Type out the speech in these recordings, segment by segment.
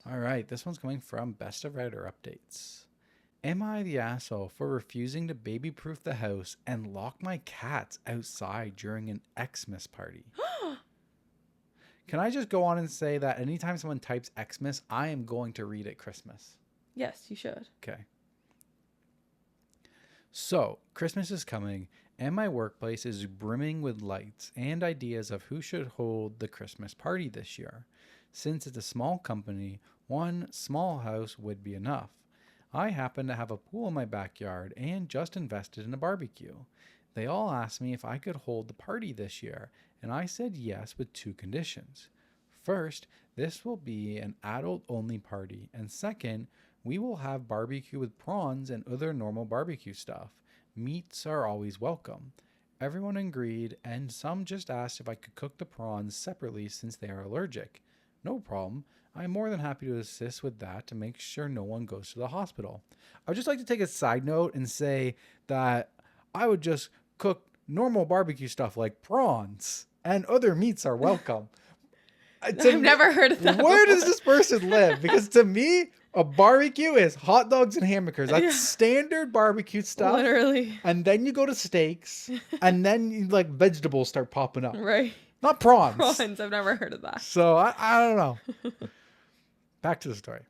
All right, this one's coming from Best of Writer Updates. Am I the asshole for refusing to baby-proof the house and lock my cats outside during an Xmas party? Can I just go on and say that anytime someone types Xmas, I am going to read it Christmas? Yes, you should. Okay. So, Christmas is coming, and my workplace is brimming with lights and ideas of who should hold the Christmas party this year. Since it's a small company, one small house would be enough. I happen to have a pool in my backyard and just invested in a barbecue. They all asked me if I could hold the party this year, and I said yes with two conditions. First, this will be an adult-only party, and second, we will have barbecue with prawns and other normal barbecue stuff. Meats are always welcome. Everyone agreed, and some just asked if I could cook the prawns separately since they are allergic. No problem. I'm more than happy to assist with that to make sure no one goes to the hospital. I would just like to take a side note and say that I would just cook normal barbecue stuff like prawns, and other meats are welcome. I've never heard of that. Where does this person live? Because to me, a barbecue is hot dogs and hamburgers. That's standard barbecue stuff. Literally. And then you go to steaks, and then like vegetables start popping up. Right. Not prawns. Prawns. I've never heard of that. So I don't know. Back to the story.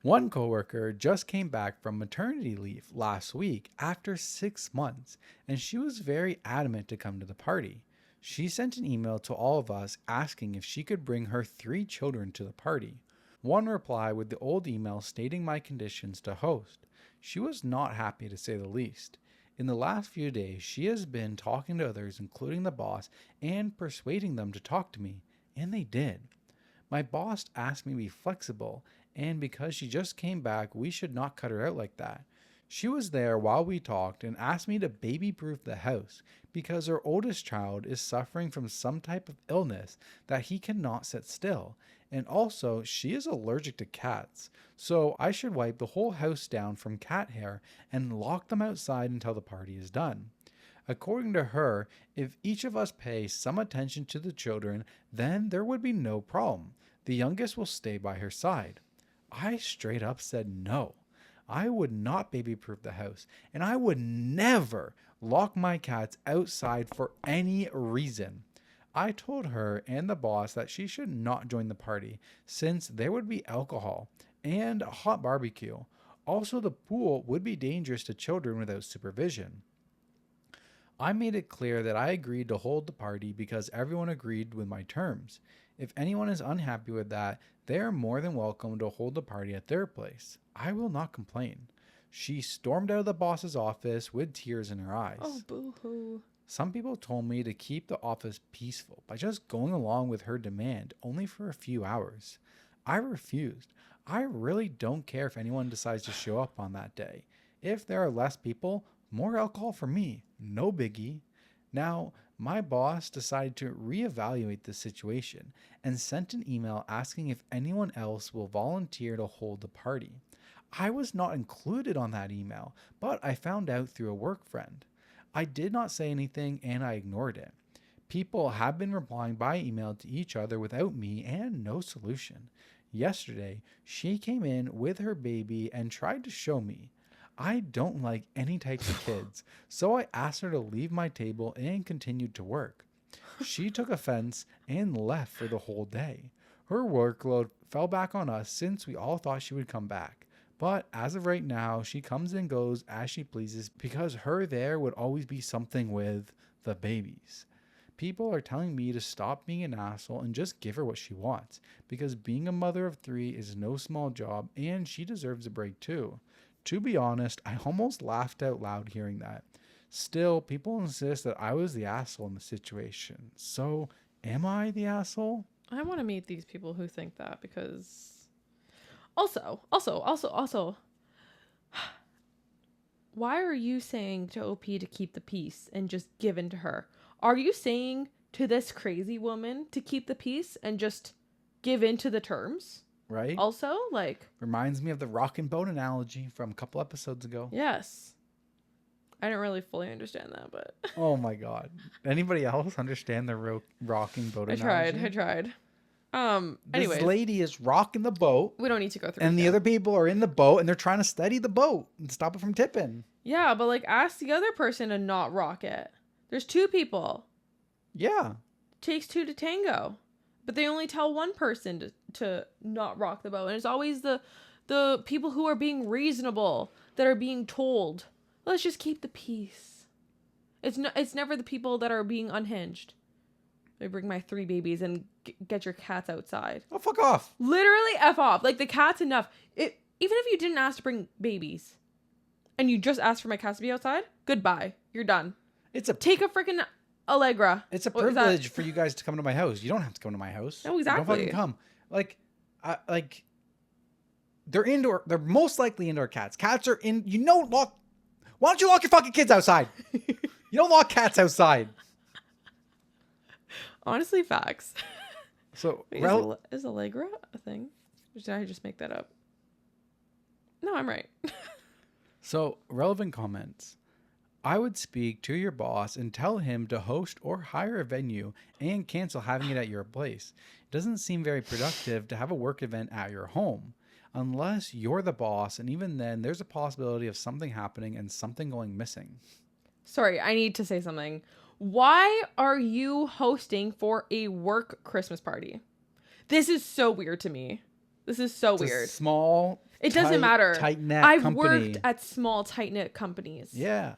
One coworker just came back from maternity leave last week after 6 months, and she was very adamant to come to the party. She sent an email to all of us asking if she could bring her 3 children to the party. One replied with the old email stating my conditions to host. She was not happy to say the least. In the last few days, she has been talking to others, including the boss, and persuading them to talk to me, and they did. My boss asked me to be flexible, and because she just came back, we should not cut her out like that. She was there while we talked and asked me to baby-proof the house because her oldest child is suffering from some type of illness that he cannot sit still. And also, she is allergic to cats, so I should wipe the whole house down from cat hair and lock them outside until the party is done. According to her, if each of us pay some attention to the children, then there would be no problem. The youngest will stay by her side. I straight up said no. I would not baby-proof the house, and I would never lock my cats outside for any reason. I told her and the boss that she should not join the party since there would be alcohol and a hot barbecue. Also, the pool would be dangerous to children without supervision. I made it clear that I agreed to hold the party because everyone agreed with my terms. If anyone is unhappy with that, they are more than welcome to hold the party at their place. I will not complain. She stormed out of the boss's office with tears in her eyes. Oh, boo-hoo. Some people told me to keep the office peaceful by just going along with her demand only for a few hours. I refused. I really don't care if anyone decides to show up on that day. If there are less people, more alcohol for me. No biggie. Now, my boss decided to reevaluate the situation and sent an email asking if anyone else will volunteer to hold the party. I was not included on that email, but I found out through a work friend. I did not say anything and I ignored it. People have been replying by email to each other without me and no solution. Yesterday, she came in with her baby and tried to show me. I don't like any types of kids, so I asked her to leave my table and continued to work. She took offense and left for the whole day. Her workload fell back on us since we all thought she would come back. But as of right now, she comes and goes as she pleases because her there would always be something with the babies. People are telling me to stop being an asshole and just give her what she wants because being a mother of 3 is no small job and she deserves a break too. To be honest, I almost laughed out loud hearing that. Still, people insist that I was the asshole in the situation. So, am I the asshole? I want to meet these people who think that because... Also, why are you saying to OP to keep the peace and just give in to her? Are you saying to this crazy woman to keep the peace and just give in to the terms? Right? Also, like... Reminds me of the rock and boat analogy from a couple episodes ago. Yes. I didn't really fully understand that, but... Oh my god. Anybody else understand the rock and boat analogy? I tried. Anyways, This lady is rocking the boat, we don't need to go through. and it the other people are in the boat, and they're trying to steady the boat and stop it from tipping. Yeah, but like ask the other person to not rock it. There's 2 people. Yeah. Takes 2 to tango. But they only tell one person to not rock the boat. And it's always the people who are being reasonable that are being told, let's just keep the peace. It's never the people that are being unhinged. I bring my 3 babies and get your cats outside. Oh, fuck off. Literally F off. Like, the cat's enough. Even if you didn't ask to bring babies and you just asked for my cats to be outside, goodbye. You're done. Take a freaking Allegra. It's a privilege for you guys to come to my house. You don't have to come to my house. No, exactly. Don't fucking come. Like, they're indoor. They're most likely indoor cats. Cats are in. Why don't you lock your fucking kids outside? You don't lock cats outside. Honestly, facts. So, wait, is Allegra a thing? Or did I just make that up? No, I'm right. So, relevant comments. I would speak to your boss and tell him to host or hire a venue and cancel having it at your place. It doesn't seem very productive to have a work event at your home. Unless you're the boss, and even then, there's a possibility of something happening and something going missing. Sorry, I need to say something. Why are you hosting for a work Christmas party? This is so weird to me. This is so weird. Small. It doesn't matter. Tight-knit I've company. worked at small, tight-knit companies. Yeah.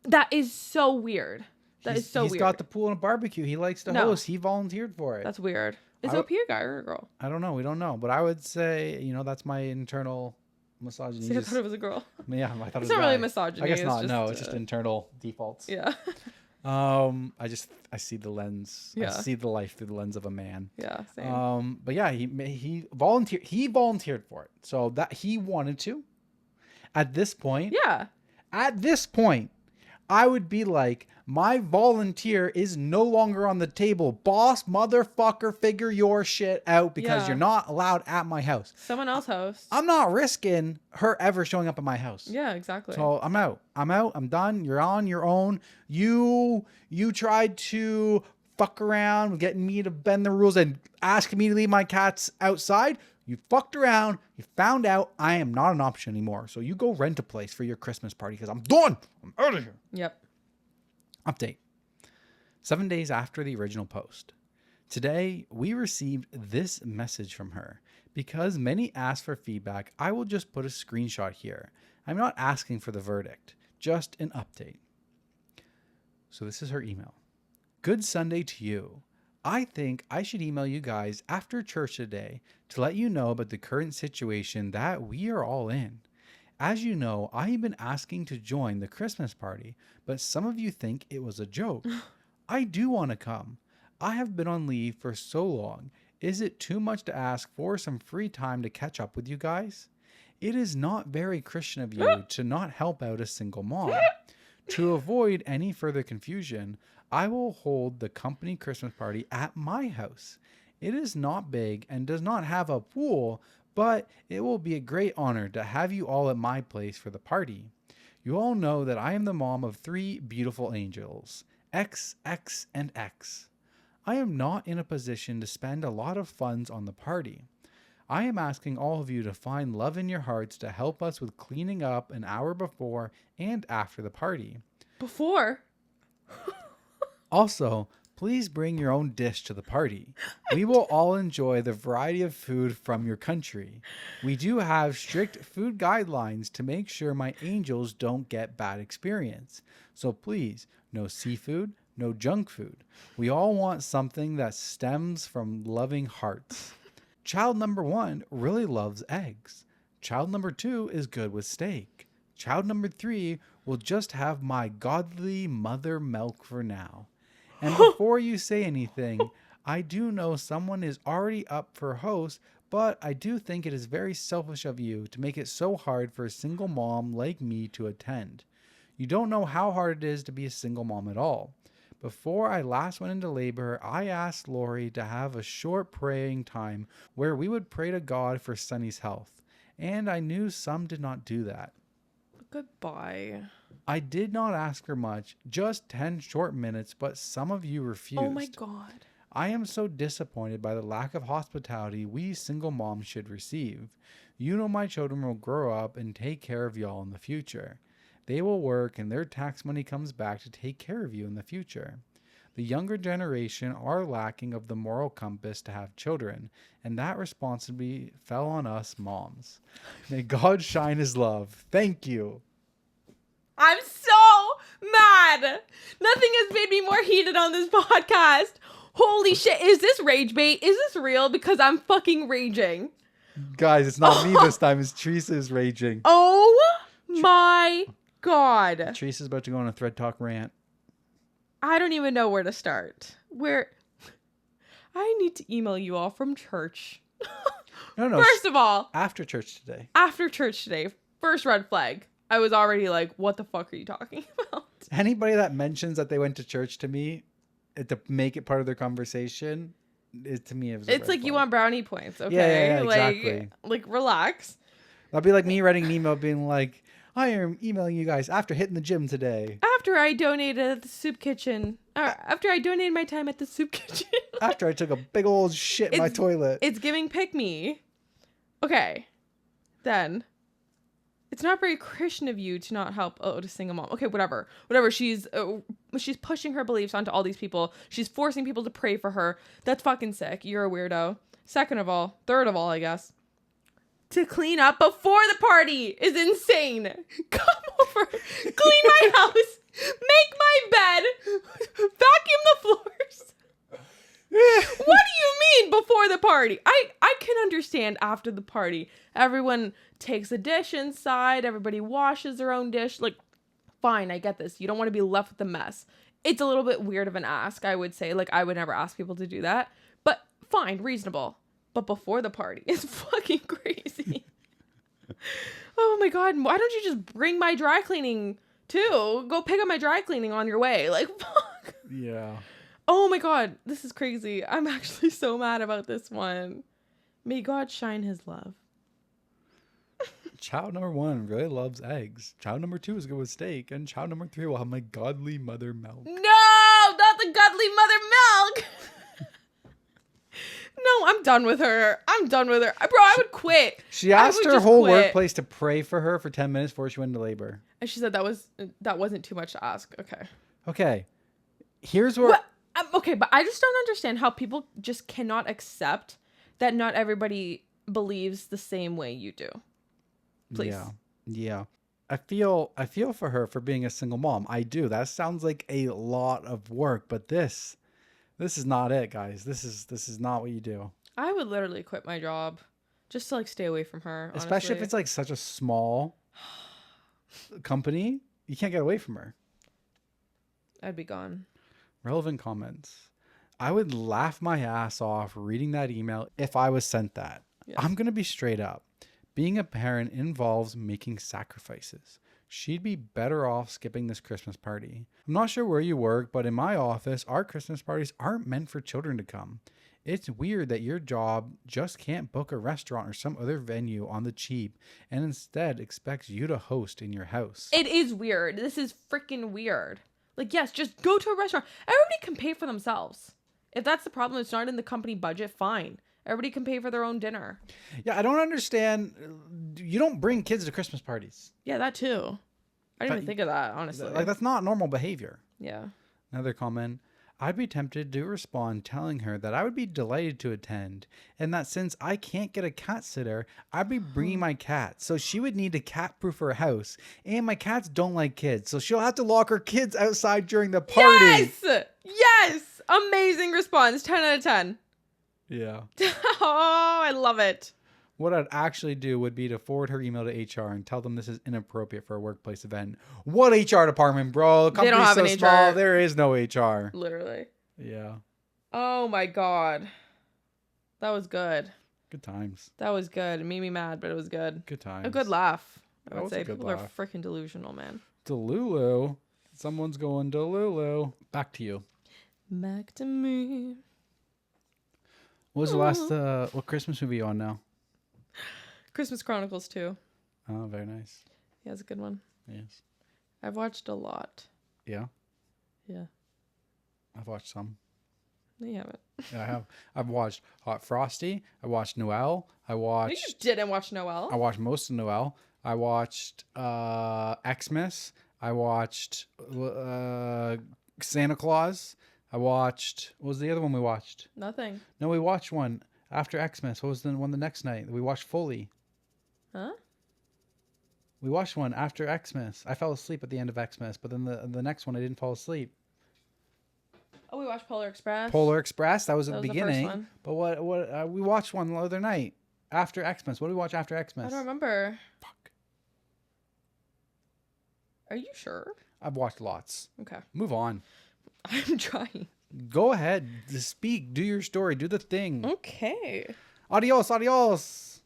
That is so weird. He's got the pool and a barbecue. He likes to host. He volunteered for it. That's weird. Is OP a guy or a girl? I don't know. We don't know. But I would say, that's my internal misogyny. See, I thought it was a girl. Yeah, I thought it was not a guy. really misogyny. I guess not. It's just internal defaults. Yeah. I see the lens. Yeah. I see the life through the lens of a man. Yeah, same. But yeah, he volunteered for it. So that he wanted to. At this point, I would be like, my volunteer is no longer on the table. Boss, motherfucker, figure your shit out because you're not allowed at my house. Someone else hosts. I'm not risking her ever showing up at my house. Yeah, exactly. So I'm out. I'm done. You're on your own. You tried to fuck around with getting me to bend the rules and asking me to leave my cats outside. You fucked around. You found out I am not an option anymore. So you go rent a place for your Christmas party because I'm done. I'm out of here. Yep. Update. 7 days after the original post. Today, we received this message from her. Because many asked for feedback, I will just put a screenshot here. I'm not asking for the verdict, just an update. So this is her email. Good Sunday to you. I think I should email you guys after church today to let you know about the current situation that we are all in. As you know, I have been asking to join the Christmas party, but some of you think it was a joke. I do want to come. I have been on leave for so long. Is it too much to ask for some free time to catch up with you guys? It is not very Christian of you to not help out a single mom. To avoid any further confusion, I will hold the company Christmas party at my house. It is not big and does not have a pool, but it will be a great honor to have you all at my place for the party. You all know that I am the mom of 3 beautiful angels, X, X, and X. I am not in a position to spend a lot of funds on the party. I am asking all of you to find love in your hearts to help us with cleaning up an hour before and after the party. Before? Also, please bring your own dish to the party. We will all enjoy the variety of food from your country. We do have strict food guidelines to make sure my angels don't get bad experience. So please, no seafood, no junk food. We all want something that stems from loving hearts. Child number 1 really loves eggs. Child number 2 is good with steak. Child number 3 will just have my godly mother milk for now. And before you say anything, I do know someone is already up for host, but I do think it is very selfish of you to make it so hard for a single mom like me to attend. You don't know how hard it is to be a single mom at all. Before I last went into labor, I asked Lori to have a short praying time where we would pray to God for Sunny's health, and I knew some did not do that. Goodbye. I did not ask her much, just 10 short minutes, but some of you refused. Oh my God. I am so disappointed by the lack of hospitality we single moms should receive. You know my children will grow up and take care of y'all in the future. They will work and their tax money comes back to take care of you in the future. The younger generation are lacking of the moral compass to have children, and that responsibility fell on us moms. May God shine his love. Thank you. I'm so mad. Nothing has made me more heated on this podcast. Holy shit. Is this rage bait? Is this real? Because I'm fucking raging. Guys, it's not me this time. It's Teresa's raging. Oh my God. Teresa's about to go on a ThreadTalk rant. I don't even know where to start. I need to email you all from church. No. First of all, After church today. First red flag. I was already like, what the fuck are you talking about? Anybody that mentions that they went to church to me to make it part of their conversation, to me, it was it's like you want brownie points, okay? Yeah, exactly. Like, relax. That'd be like me writing an email being like, I am emailing you guys after hitting the gym today. After I donated at the soup kitchen. After I donated my time at the soup kitchen. After I took a big old shit in my toilet. It's giving pick me. Okay. Then. It's not very Christian of you to not help to single mom. Okay, whatever. She's pushing her beliefs onto all these people. She's forcing people to pray for her. That's fucking sick. You're a weirdo. Third of all, I guess. To clean up before the party is insane. Come over, clean my house, make my bed, vacuum the floors. What do you mean before the party? I can understand after the party. Everyone takes a dish inside. Everybody washes their own dish. Like, fine, I get this. You don't want to be left with a mess. It's a little bit weird of an ask, I would say. Like, I would never ask people to do that. But fine, reasonable. But before the party is fucking crazy. Oh my God. Why don't you just bring my dry cleaning too? Go pick up my dry cleaning on your way. Like, fuck. Yeah. Oh my God. This is crazy. I'm actually so mad about this one. May God shine his love. Child number 1 really loves eggs. Child number 2 is good with steak. And child number 3 will have my godly mother milk. No, not the godly mother milk. No, I'm done with her. Bro, I would quit. She asked her whole workplace to pray for her for 10 minutes before she went into labor. And she said that wasn't too much to ask. Okay. Here's where... Okay, but I just don't understand how people just cannot accept that not everybody believes the same way you do. Please. Yeah. I feel for her for being a single mom. I do. That sounds like a lot of work, but this is not it, guys. This is not what you do. I would literally quit my job just to like stay away from her. Especially honestly. if it's like such a small company, you can't get away from her. I'd be gone. Relevant comments. I would laugh my ass off reading that email if I was sent that. Yeah. I'm going to be straight up. Being a parent involves making sacrifices. She'd be better off skipping this Christmas party. I'm not sure where you work, but in my office, our Christmas parties aren't meant for children to come. It's weird that your job just can't book a restaurant or some other venue on the cheap and instead expects you to host in your house. It is weird. This is freaking weird. Like, yes, just go to a restaurant. Everybody can pay for themselves. If that's the problem, it's not in the company budget, fine. Everybody can pay for their own dinner. Yeah, I don't understand. You don't bring kids to Christmas parties. Yeah, that too. I didn't even think of that, honestly. Like, that's not normal behavior. Yeah. Another comment. I'd be tempted to respond telling her that I would be delighted to attend and that since I can't get a cat sitter, I'd be bringing my cat. So she would need to cat-proof her house. And my cats don't like kids. So she'll have to lock her kids outside during the party. Yes! Amazing response. 10 out of 10. Yeah. Oh, I love it. What I'd actually do would be to forward her email to HR and tell them this is inappropriate for a workplace event. What HR department, bro? The company's they don't have so an small, HR. there is no HR. Literally. Yeah. Oh my God. That was good. Good times. That was good. It made me mad, but it was good. Good times. A good laugh. I That would was a say good people laugh. are freaking delusional, man. Delulu. Someone's going Delulu. Back to you. Back to me. What was the last, what Christmas movie are you on now? Christmas Chronicles 2. Oh, very nice. Yeah, it's a good one. Yes. I've watched a lot. Yeah? Yeah. I've watched some. No, you haven't. Yeah, I have. I've watched Hot Frosty. I watched Noelle. I You watched. didn't watch Noelle. I watched most of Noelle. I watched Xmas. I watched Santa Claus. I watched. What was the other one we watched? Nothing. No, we watched one after Xmas. What was the one the next night? We watched Fully. Huh? We watched one after Xmas. I fell asleep at the end of Xmas, but then the next one I didn't fall asleep. Oh, we watched Polar Express. Polar Express. That was at That the was the first beginning. one. But what we watched one the other night after Xmas. What did we watch after Xmas? I don't remember. Fuck. Are you sure? I've watched lots. Okay. Move on. I'm trying. Go ahead. Just speak. Do your story. Do the thing. Okay. Adios. Adios.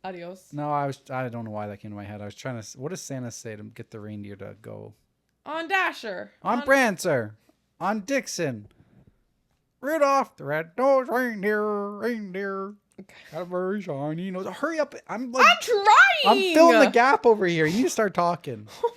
Adios. No, I don't know why that came to my head. I was trying to. What does Santa say to get the reindeer to go? On Dasher. On Prancer. On Dixon. Rudolph, the red-nosed reindeer. Okay. Got a very shiny nose. Hurry up. I'm like. I'm trying. I'm filling the gap over here. You need to start talking. Oh